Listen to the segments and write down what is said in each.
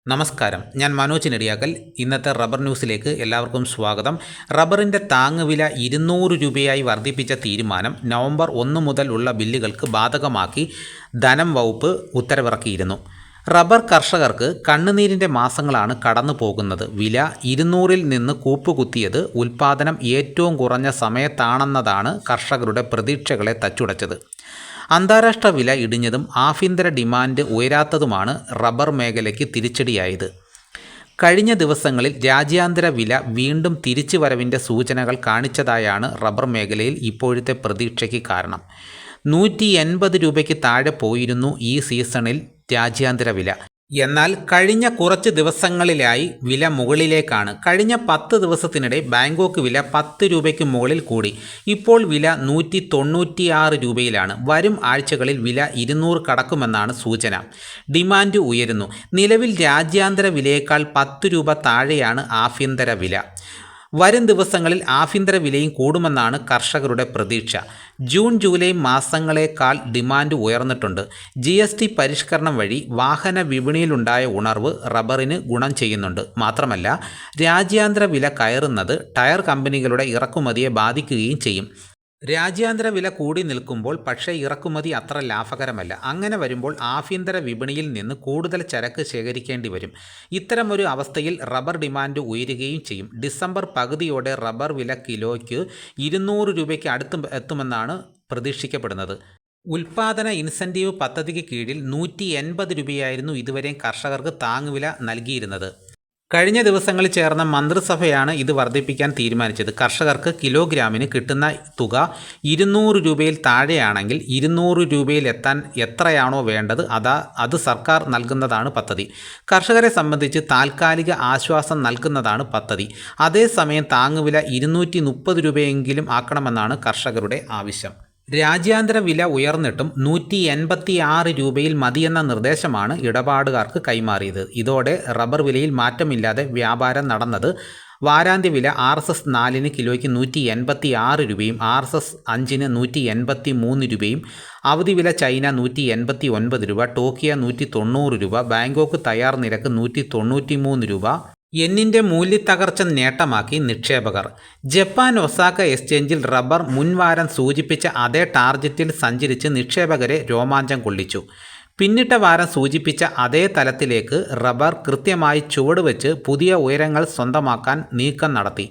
നമസ്കാരം, ഞാൻ മനോജ് നെടിയാക്കൽ. ഇന്നത്തെ റബ്ബർ ന്യൂസിലേക്ക് എല്ലാവർക്കും സ്വാഗതം. റബ്ബറിൻ്റെ താങ്ങുവില 200 രൂപയായി വർദ്ധിപ്പിച്ച തീരുമാനം നവംബർ 1 മുതൽ ഉള്ള ബില്ലുകൾക്ക് ബാധകമാക്കി ധനം വകുപ്പ് ഉത്തരവിറക്കിയിരുന്നു. റബ്ബർ കർഷകർക്ക് കണ്ണുനീരിൻ്റെ മാസങ്ങളാണ് കടന്നു പോകുന്നത്. വില 200-ൽ നിന്ന് കൂപ്പുകുത്തിയത് ഉൽപ്പാദനം ഏറ്റവും കുറഞ്ഞ സമയത്താണെന്നതാണ് കർഷകരുടെ പ്രതീക്ഷകളെ തച്ചുടച്ചത്. അന്താരാഷ്ട്ര വില ഇടിഞ്ഞതും ആഭ്യന്തര ഡിമാൻഡ് ഉയരാത്തതുമാണ് റബ്ബർ മേഖലയ്ക്ക് തിരിച്ചടിയായത്. കഴിഞ്ഞ ദിവസങ്ങളിൽ രാജ്യാന്തര വില വീണ്ടും തിരിച്ചുവരവിൻ്റെ സൂചനകൾ കാണിച്ചതായാണ് റബ്ബർ മേഖലയിൽ ഇപ്പോഴത്തെ പ്രതീക്ഷയ്ക്ക് കാരണം. 180 രൂപയ്ക്ക് താഴെ പോയിരുന്നു ഈ സീസണിൽ രാജ്യാന്തര വില. എന്നാൽ കഴിഞ്ഞ കുറച്ച് ദിവസങ്ങളിലായി വില മുകളിലേക്കാണ്. കഴിഞ്ഞ 10 ദിവസത്തിനിടെ ബാങ്കോക്ക് വില 10 രൂപയ്ക്ക് മുകളിൽ കൂടി. ഇപ്പോൾ വില 196 രൂപയിലാണ്. വരും ആഴ്ചകളിൽ വില 200 കടക്കുമെന്നാണ് സൂചന. ഡിമാൻഡ് ഉയരുന്നു. നിലവിൽ രാജ്യാന്തര വിലയേക്കാൾ 10 രൂപ താഴെയാണ് ആഭ്യന്തര വില. വരും ദിവസങ്ങളിൽ ആഭ്യന്തര വിലയും കൂടുമെന്നാണ് കർഷകരുടെ പ്രതീക്ഷ. ജൂൺ ജൂലൈ മാസങ്ങളേക്കാൾ ഡിമാൻഡ് ഉയർന്നിട്ടുണ്ട്. GST പരിഷ്കരണം വഴി വാഹന വിപണിയിലുണ്ടായ ഉണർവ് റബ്ബറിന് ഗുണം ചെയ്യുന്നുണ്ട്. മാത്രമല്ല, രാജ്യാന്തര വില കയറുന്നത് ടയർ കമ്പനികളുടെ ഇറക്കുമതിയെ ബാധിക്കുകയും ചെയ്യും. രാജ്യാന്തര വില കൂടി നിൽക്കുമ്പോൾ പക്ഷേ ഇറക്കുമതി അത്ര ലാഭകരമല്ല. അങ്ങനെ വരുമ്പോൾ ആഭ്യന്തര വിപണിയിൽ നിന്ന് കൂടുതൽ ചരക്ക് ശേഖരിക്കേണ്ടി വരും. ഇത്തരമൊരു അവസ്ഥയിൽ റബ്ബർ ഡിമാൻഡ് ഉയരുകയും ചെയ്യും. ഡിസംബർ പകുതിയോടെ റബ്ബർ വില കിലോയ്ക്ക് 200 രൂപയ്ക്ക് അടുത്ത് എത്തുമെന്നാണ് പ്രതീക്ഷിക്കപ്പെടുന്നത്. ഉൽപ്പാദന ഇൻസെൻറ്റീവ് പദ്ധതിക്ക് കീഴിൽ 180 രൂപയായിരുന്നു ഇതുവരെ കർഷകർക്ക് താങ്ങുവില നൽകിയിരുന്നത്. കഴിഞ്ഞ ദിവസങ്ങളിൽ ചേർന്ന മന്ത്രിസഭയാണ് ഇത് വർദ്ധിപ്പിക്കാൻ തീരുമാനിച്ചത്. കർഷകർക്ക് കിലോഗ്രാമിന് കിട്ടുന്ന തുക 200 രൂപയിൽ താഴെയാണെങ്കിൽ 200 രൂപയിൽ എത്താൻ എത്രയാണോ വേണ്ടത് അത് സർക്കാർ നൽകുന്നതാണ് പദ്ധതി. കർഷകരെ സംബന്ധിച്ച് താൽക്കാലിക ആശ്വാസം നൽകുന്നതാണ് പദ്ധതി. അതേസമയം താങ്ങുവില 230 രൂപയെങ്കിലും ആക്കണമെന്നാണ് കർഷകരുടെ ആവശ്യം. രാജ്യാന്തര വില ഉയർന്നിട്ടും 186 രൂപയിൽ മതിയെന്ന നിർദ്ദേശമാണ് ഇടപാടുകാർക്ക് കൈമാറിയത്. ഇതോടെ റബ്ബർ വിലയിൽ മാറ്റമില്ലാതെ വ്യാപാരം നടന്നത്. വാരാന്ത്യ വില RSS 4-ന് കിലോയ്ക്ക് 186 രൂപയും RSS 5-ന് 183 രൂപയും, അവധി വില ചൈന 189 രൂപ, ടോക്കിയോ 190 രൂപ, ബാങ്കോക്ക് തയ്യാർ നിരക്ക് 193 രൂപ. യെന്നിൻ്റെ മൂല്യത്തകർച്ച നേട്ടമാക്കി നിക്ഷേപകർ. ജപ്പാൻ ഒസാക്ക എക്സ്ചേഞ്ചിൽ റബ്ബർ മുൻവാരം സൂചിപ്പിച്ച അതേ ടാർഗറ്റിൽ സഞ്ചരിച്ച് നിക്ഷേപകരെ രോമാഞ്ചം കൊള്ളിച്ചു. പിന്നിട്ട വാരം സൂചിപ്പിച്ച അതേ തലത്തിലേക്ക് റബ്ബർ കൃത്യമായി ചുവടുവെച്ച് പുതിയ ഉയരങ്ങൾ സ്വന്തമാക്കാൻ നീക്കം നടത്തി.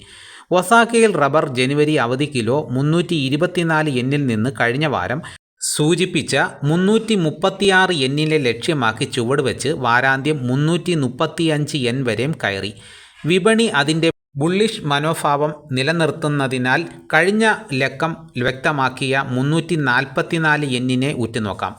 ഒസാക്കയിൽ റബ്ബർ ജനുവരി അവധി കിലോ 324 യെന്നിൽ നിന്ന് കഴിഞ്ഞ വാരം സൂചിപ്പിച്ച 336 യെന്നിലെ ലക്ഷ്യമാക്കി ചുവടുവെച്ച് വാരാന്ത്യം 335 യെൻ വരെയും കയറി. വിപണി അതിൻ്റെ ബുള്ളിഷ് മനോഭാവം നിലനിർത്തുന്നതിനാൽ കഴിഞ്ഞ ലക്കം വ്യക്തമാക്കിയ 344 യെന്നിനെ ഉറ്റുനോക്കാം.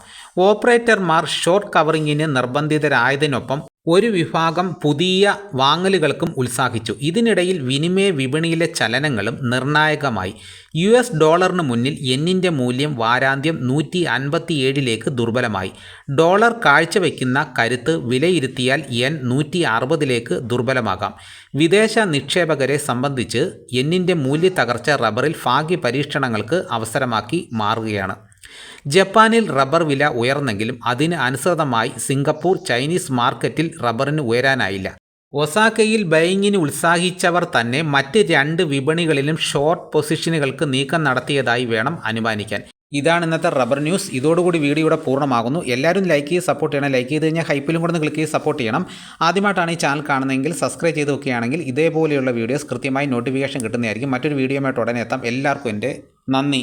ഓപ്പറേറ്റർമാർ ഷോർട്ട് കവറിങ്ങിന് നിർബന്ധിതരായതിനൊപ്പം ഒരു വിഭാഗം പുതിയ വാങ്ങലുകൾക്കും ഉത്സാഹിച്ചു. ഇതിനിടയിൽ വിനിമയ വിപണിയിലെ ചലനങ്ങളും നിർണായകമായി. US ഡോളറിന് മുന്നിൽ യെന്നിൻ്റെ മൂല്യം വാരാന്ത്യം 157-ലേക്ക് ദുർബലമായി. ഡോളർ കാഴ്ചവെക്കുന്ന കരുത്ത് വിലയിരുത്തിയാൽ യെൻ 160-ലേക്ക് ദുർബലമാകാം. വിദേശ നിക്ഷേപകരെ സംബന്ധിച്ച് യെന്നിൻ്റെ മൂല്യത്തകർച്ച റബ്ബറിൽ ഭാഗ്യ പരീക്ഷണങ്ങൾക്ക് അവസരമാക്കി മാറുകയാണ്. ജപ്പാനിൽ റബ്ബർ വില ഉയർന്നെങ്കിലും അതിന് അനുസൃതമായി സിംഗപ്പൂർ, ചൈനീസ് മാർക്കറ്റിൽ റബ്ബറിന് ഉയരാനായില്ല. ഒസാക്കയിൽ ബൈങ്ങിന് ഉത്സാഹിച്ചവർ തന്നെ മറ്റ് 2 വിപണികളിലും ഷോർട്ട് പൊസിഷനുകൾക്ക് നീക്കം നടത്തിയതായി വേണം അനുമാനിക്കാൻ. ഇതാണ് ഇന്നത്തെ റബ്ബർ ന്യൂസ്. ഇതോടുകൂടി വീഡിയോയുടെ പൂർണ്ണമാകുന്നു. എല്ലാവരും ലൈക്ക് ചെയ്ത് സപ്പോർട്ട് ചെയ്യണം. ലൈക്ക് ചെയ്ത് കഴിഞ്ഞാൽ ഹൈപ്പിലും കൂടെ ക്ലിക്ക് ചെയ്ത് സപ്പോർട്ട് ചെയ്യണം. ആദ്യമായിട്ടാണ് ഈ ചാനൽ കാണുന്നതെങ്കിൽ സബ്സ്ക്രൈബ് ചെയ്ത് വെക്കുകയാണെങ്കിൽ ഇതേപോലെയുള്ള വീഡിയോസ് കൃത്യമായി നോട്ടിഫിക്കേഷൻ കിട്ടുന്നതായിരിക്കും. മറ്റൊരു വീഡിയോയുമായിട്ട് ഉടനെ എത്താം. എല്ലാവർക്കും എൻ്റെ നന്ദി.